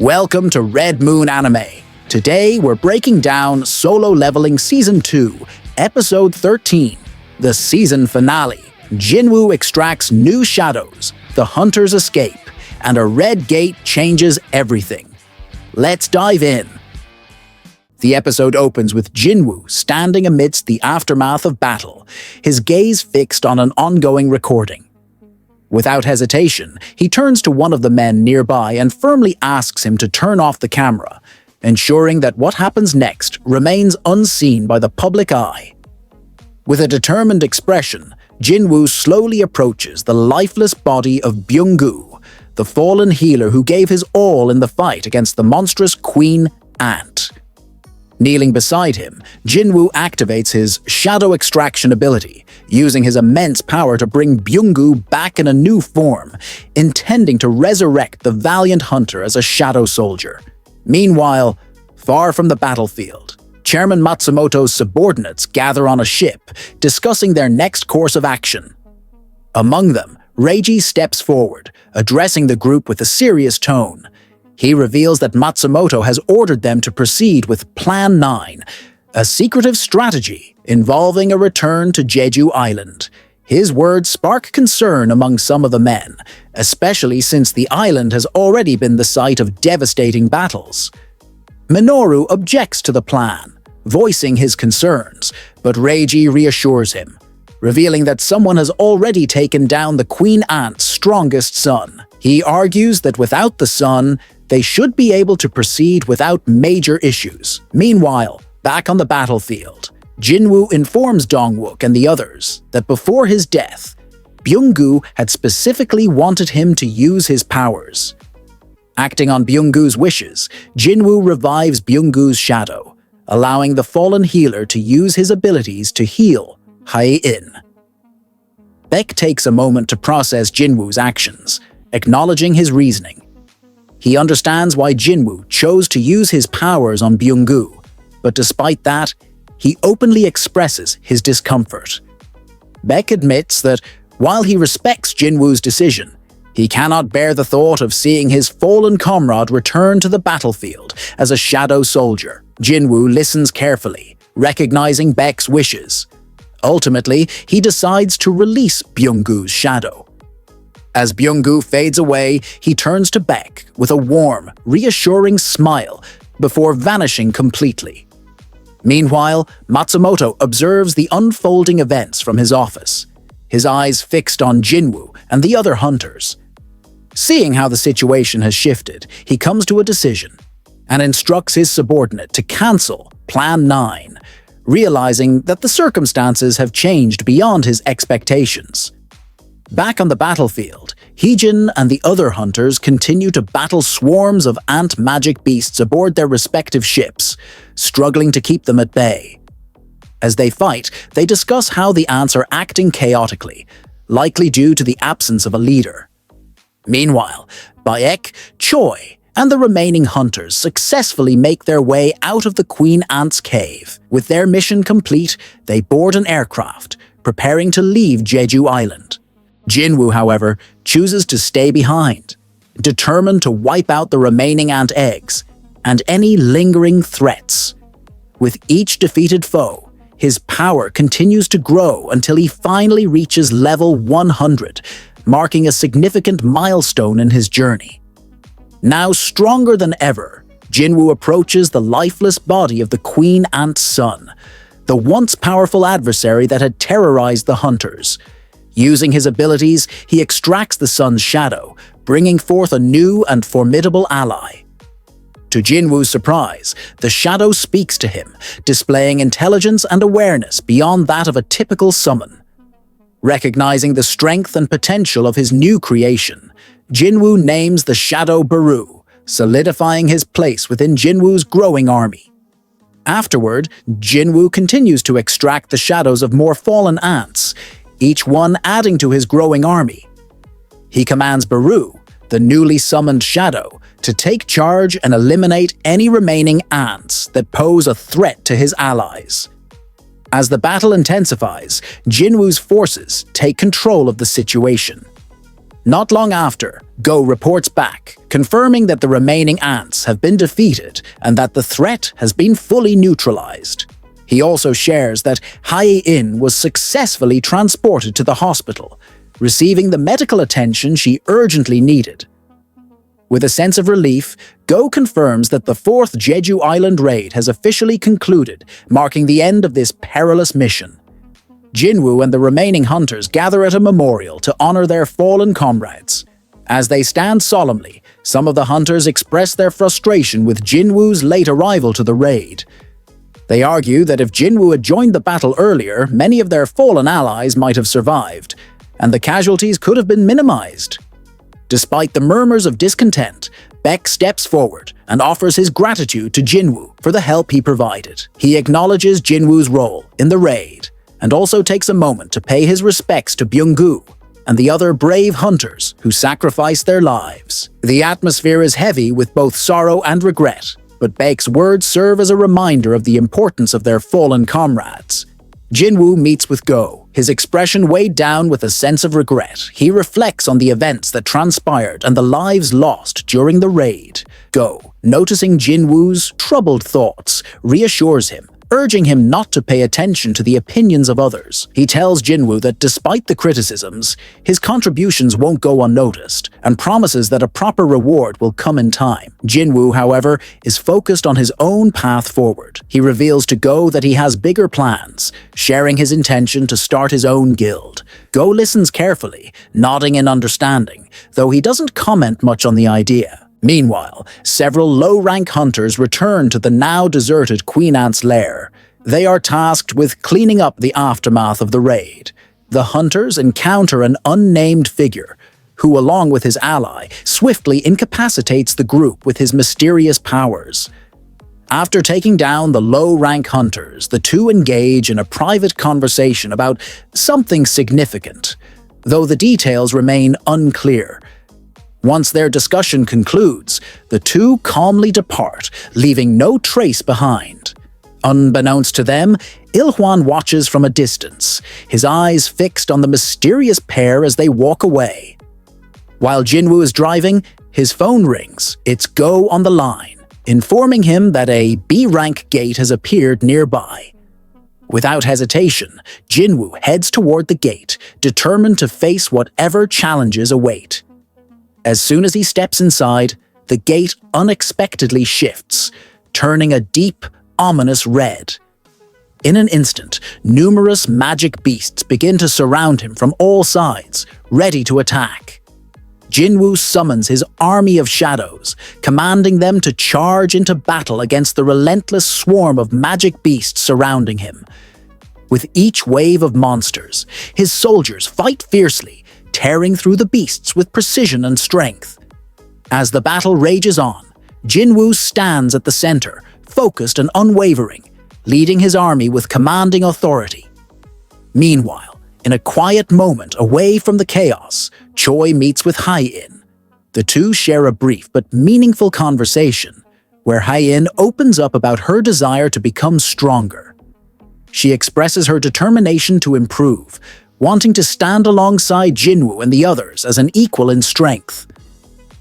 Welcome to Red Moon Anime. Today we're breaking down Solo Leveling Season 2, Episode 13, the season finale. Jinwoo extracts new shadows, the hunters escape, and a red gate changes everything. Let's dive in. The episode opens with Jinwoo standing amidst the aftermath of battle, his gaze fixed on an ongoing recording. Without hesitation, he turns to one of the men nearby and firmly asks him to turn off the camera, ensuring that what happens next remains unseen by the public eye. With a determined expression, Jinwoo slowly approaches the lifeless body of Byung-gu, the fallen healer who gave his all in the fight against the monstrous Queen Ant. Kneeling beside him, Jinwoo activates his shadow extraction ability, using his immense power to bring Byung-gu back in a new form, intending to resurrect the valiant hunter as a shadow soldier. Meanwhile, far from the battlefield, Chairman Matsumoto's subordinates gather on a ship, discussing their next course of action. Among them, Reiji steps forward, addressing the group with a serious tone. He reveals that Matsumoto has ordered them to proceed with Plan 9, a secretive strategy involving a return to Jeju Island. His words spark concern among some of the men, especially since the island has already been the site of devastating battles. Minoru objects to the plan, voicing his concerns, but Reiji reassures him, revealing that someone has already taken down the Queen Ant's strongest son. He argues that without the son, they should be able to proceed without major issues. Meanwhile, back on the battlefield, Jinwoo informs Dongwook and the others that before his death, Byung-gu had specifically wanted him to use his powers. Acting on Byung-gu's wishes, Jinwoo revives Byung-gu's shadow, allowing the fallen healer to use his abilities to heal Hae-in. Baek takes a moment to process Jinwoo's actions, acknowledging his reasoning. He understands why Jinwoo chose to use his powers on Byung-gu, but despite that, he openly expresses his discomfort. Baek admits that, while he respects Jinwoo's decision, he cannot bear the thought of seeing his fallen comrade return to the battlefield as a shadow soldier. Jinwoo listens carefully, recognizing Baek's wishes. Ultimately, he decides to release Byung-gu's shadow. As Byung-gu fades away, he turns to Baek with a warm, reassuring smile before vanishing completely. Meanwhile, Matsumoto observes the unfolding events from his office, his eyes fixed on Jinwoo and the other hunters. Seeing how the situation has shifted, he comes to a decision and instructs his subordinate to cancel Plan 9, realizing that the circumstances have changed beyond his expectations. Back on the battlefield, Heejin and the other hunters continue to battle swarms of ant magic beasts aboard their respective ships, struggling to keep them at bay. As they fight, they discuss how the ants are acting chaotically, likely due to the absence of a leader. Meanwhile, Baek, Choi, and the remaining hunters successfully make their way out of the Queen Ant's cave. With their mission complete, they board an aircraft, preparing to leave Jeju Island. Jinwoo, however, chooses to stay behind, determined to wipe out the remaining ant eggs and any lingering threats. With each defeated foe, his power continues to grow until he finally reaches level 100, marking a significant milestone in his journey. Now stronger than ever, Jinwoo approaches the lifeless body of the Queen Ant's son, the once powerful adversary that had terrorized the hunters. Using his abilities, he extracts the son's shadow, bringing forth a new and formidable ally. To Jinwoo's surprise, the shadow speaks to him, displaying intelligence and awareness beyond that of a typical summon. Recognizing the strength and potential of his new creation, Jinwoo names the shadow Baru, solidifying his place within Jinwoo's growing army. Afterward, Jinwoo continues to extract the shadows of more fallen ants, each one adding to his growing army. He commands Baru, the newly summoned shadow, to take charge and eliminate any remaining ants that pose a threat to his allies. As the battle intensifies, Jinwoo's forces take control of the situation. Not long after, Go reports back, confirming that the remaining ants have been defeated and that the threat has been fully neutralized. He also shares that Hae-in was successfully transported to the hospital, receiving the medical attention she urgently needed. With a sense of relief, Go confirms that the 4th Jeju Island raid has officially concluded, marking the end of this perilous mission. Jinwoo and the remaining hunters gather at a memorial to honor their fallen comrades. As they stand solemnly, some of the hunters express their frustration with Jinwoo's late arrival to the raid. They argue that if Jinwoo had joined the battle earlier, many of their fallen allies might have survived, and the casualties could have been minimized. Despite the murmurs of discontent, Baek steps forward and offers his gratitude to Jinwoo for the help he provided. He acknowledges Jinwoo's role in the raid, and also takes a moment to pay his respects to Byung-gu and the other brave hunters who sacrificed their lives. The atmosphere is heavy with both sorrow and regret, but Baek's words serve as a reminder of the importance of their fallen comrades. Jinwoo meets with Go, his expression weighed down with a sense of regret. He reflects on the events that transpired and the lives lost during the raid. Go, noticing Jinwoo's troubled thoughts, reassures him, urging him not to pay attention to the opinions of others. He tells Jinwoo that despite the criticisms, his contributions won't go unnoticed, and promises that a proper reward will come in time. Jinwoo, however, is focused on his own path forward. He reveals to Go that he has bigger plans, sharing his intention to start his own guild. Go listens carefully, nodding in understanding, though he doesn't comment much on the idea. Meanwhile, several low-rank hunters return to the now-deserted Queen Ant's lair. They are tasked with cleaning up the aftermath of the raid. The hunters encounter an unnamed figure, who, along with his ally, swiftly incapacitates the group with his mysterious powers. After taking down the low-rank hunters, the two engage in a private conversation about something significant, though the details remain unclear. Once their discussion concludes, the two calmly depart, leaving no trace behind. Unbeknownst to them, Il-hwan watches from a distance, his eyes fixed on the mysterious pair as they walk away. While Jinwoo is driving, his phone rings. It's Go on the line, informing him that a B-rank gate has appeared nearby. Without hesitation, Jinwoo heads toward the gate, determined to face whatever challenges await. As soon as he steps inside, the gate unexpectedly shifts, turning a deep, ominous red. In an instant, numerous magic beasts begin to surround him from all sides, ready to attack. Jinwoo summons his army of shadows, commanding them to charge into battle against the relentless swarm of magic beasts surrounding him. With each wave of monsters, his soldiers fight fiercely, tearing through the beasts with precision and strength. As the battle rages on, Jinwoo stands at the center, focused and unwavering, leading his army with commanding authority. Meanwhile, in a quiet moment away from the chaos, Choi meets with Hae-in. The two share a brief but meaningful conversation, where Hae-in opens up about her desire to become stronger. She expresses her determination to improve, wanting to stand alongside Jinwoo and the others as an equal in strength.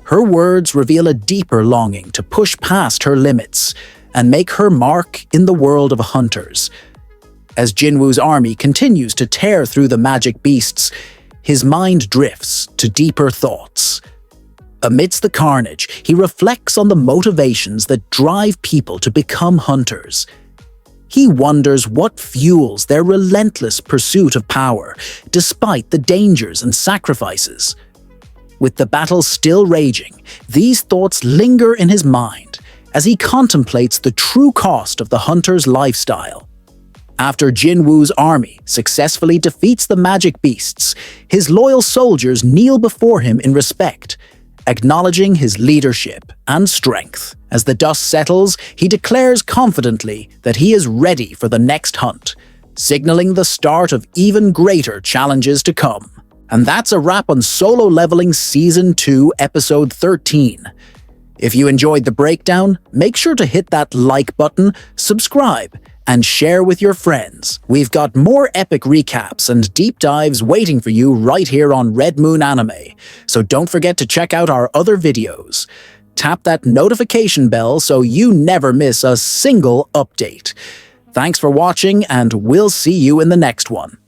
Her words reveal a deeper longing to push past her limits and make her mark in the world of hunters. As Jinwoo's army continues to tear through the magic beasts, his mind drifts to deeper thoughts. Amidst the carnage, he reflects on the motivations that drive people to become hunters. He wonders what fuels their relentless pursuit of power, despite the dangers and sacrifices. With the battle still raging, these thoughts linger in his mind as he contemplates the true cost of the hunter's lifestyle. After Jinwoo's army successfully defeats the magic beasts, his loyal soldiers kneel before him in respect, acknowledging his leadership and strength. As the dust settles, he declares confidently that he is ready for the next hunt, signaling the start of even greater challenges to come. And that's a wrap on Solo Leveling Season 2, Episode 13. If you enjoyed the breakdown, make sure to hit that like button, subscribe, and share with your friends. We've got more epic recaps and deep dives waiting for you right here on Red Moon Anime, so don't forget to check out our other videos. Tap that notification bell so you never miss a single update. Thanks for watching, and we'll see you in the next one.